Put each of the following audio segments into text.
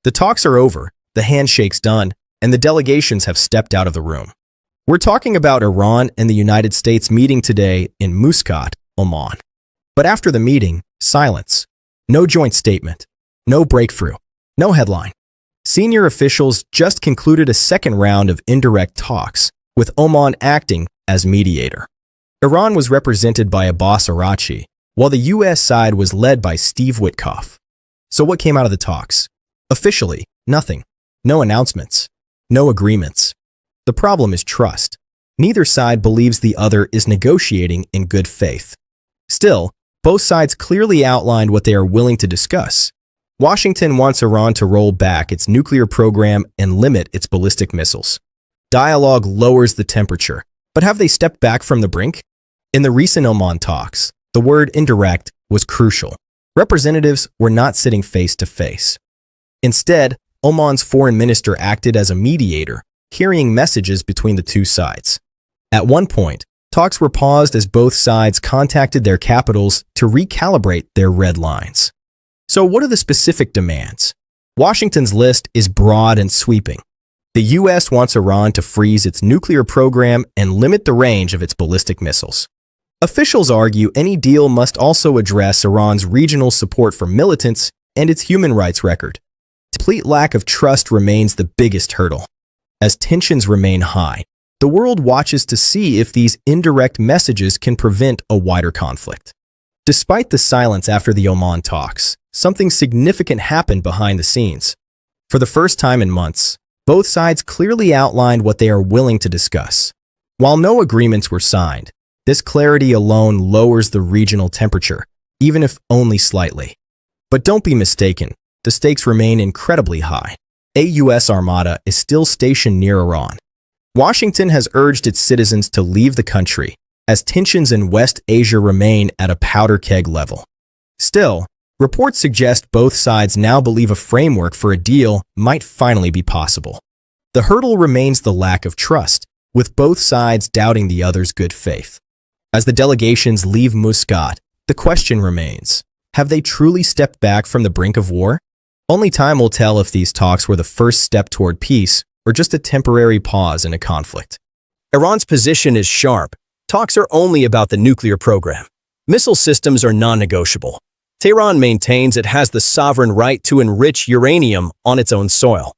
The talks are over, the handshake's done, and the delegations have stepped out of the room. We're talking about Iran and the United States meeting today in Muscat, Oman. But after the meeting, silence. No joint statement. No breakthrough. No headline. Senior officials just concluded a second round of indirect talks, with Oman acting as mediator. Iran was represented by Abbas Araghchi, while the U.S. side was led by Steve Witkoff. So what came out of the talks? Officially, nothing. No announcements. No agreements. The problem is trust. Neither side believes the other is negotiating in good faith. Still, both sides clearly outlined what they are willing to discuss. Washington wants Iran to roll back its nuclear program and limit its ballistic missiles. Dialogue lowers the temperature, but have they stepped back from the brink? In the recent Oman talks, the word indirect was crucial. Representatives were not sitting face to face. Instead, Oman's foreign minister acted as a mediator, carrying messages between the two sides. At one point, talks were paused as both sides contacted their capitals to recalibrate their red lines. So what are the specific demands? Washington's list is broad and sweeping. The U.S. wants Iran to freeze its nuclear program and limit the range of its ballistic missiles. Officials argue any deal must also address Iran's regional support for militants and its human rights record. Complete lack of trust remains the biggest hurdle. As tensions remain high, the world watches to see if these indirect messages can prevent a wider conflict. Despite the silence after the Oman talks, something significant happened behind the scenes. For the first time in months, both sides clearly outlined what they are willing to discuss. While no agreements were signed, this clarity alone lowers the regional temperature, even if only slightly. But don't be mistaken, the stakes remain incredibly high. A U.S. armada is still stationed near Iran. Washington has urged its citizens to leave the country, as tensions in West Asia remain at a powder keg level. Still, reports suggest both sides now believe a framework for a deal might finally be possible. The hurdle remains the lack of trust, with both sides doubting the other's good faith. As the delegations leave Muscat, the question remains, have they truly stepped back from the brink of war? Only time will tell if these talks were the first step toward peace or just a temporary pause in a conflict. Iran's position is sharp. Talks are only about the nuclear program. Missile systems are non-negotiable. Tehran maintains it has the sovereign right to enrich uranium on its own soil.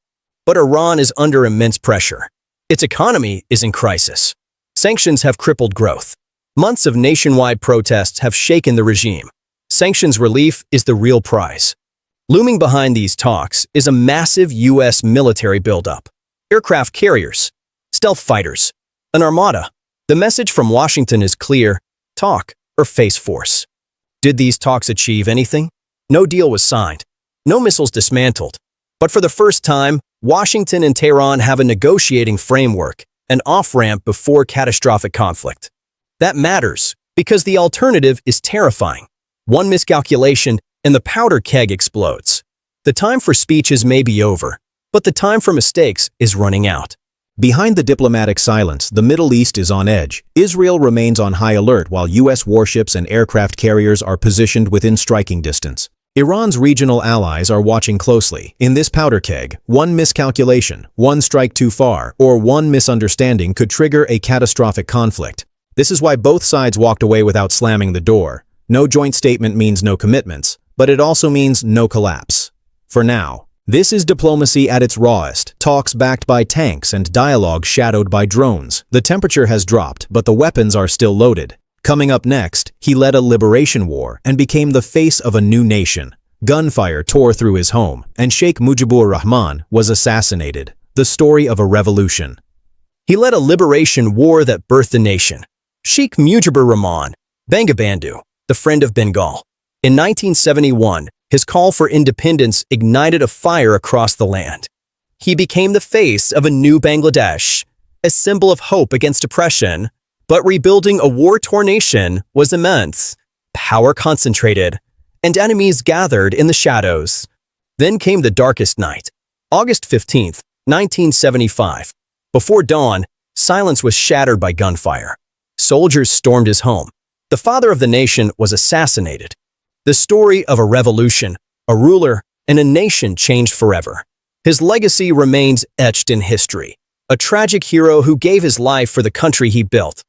But Iran is under immense pressure. Its economy is in crisis. Sanctions have crippled growth. Months of nationwide protests have shaken the regime. Sanctions relief is the real prize. Looming behind these talks is a massive U.S. military buildup. Aircraft carriers, stealth fighters, an armada. The message from Washington is clear: talk or face force. Did these talks achieve anything? No deal was signed. No missiles dismantled. But for the first time, Washington and Tehran have a negotiating framework, an off-ramp before catastrophic conflict. That matters because the alternative is terrifying. One miscalculation and the powder keg explodes. The time for speeches may be over, but the time for mistakes is running out. Behind the diplomatic silence, the Middle East is on edge. Israel remains on high alert while U.S. warships and aircraft carriers are positioned within striking distance. Iran's regional allies are watching closely. In this powder keg, one miscalculation, one strike too far, or one misunderstanding could trigger a catastrophic conflict. This is why both sides walked away without slamming the door. No joint statement means no commitments, but it also means no collapse. For now. This is diplomacy at its rawest, talks backed by tanks and dialogue shadowed by drones. The temperature has dropped, but the weapons are still loaded. Coming up next, he led a liberation war and became the face of a new nation. Gunfire tore through his home, and Sheikh Mujibur Rahman was assassinated. The story of a revolution. He led a liberation war that birthed a nation. Sheikh Mujibur Rahman, Bangabandhu, the friend of Bengal. In 1971, his call for independence ignited a fire across the land. He became the face of a new Bangladesh, a symbol of hope against oppression. But rebuilding a war-torn nation was immense, power concentrated, and enemies gathered in the shadows. Then came the darkest night, August 15, 1975. Before dawn, silence was shattered by gunfire. Soldiers stormed his home. The father of the nation was assassinated. The story of a revolution, a ruler, and a nation changed forever. His legacy remains etched in history, a tragic hero who gave his life for the country he built.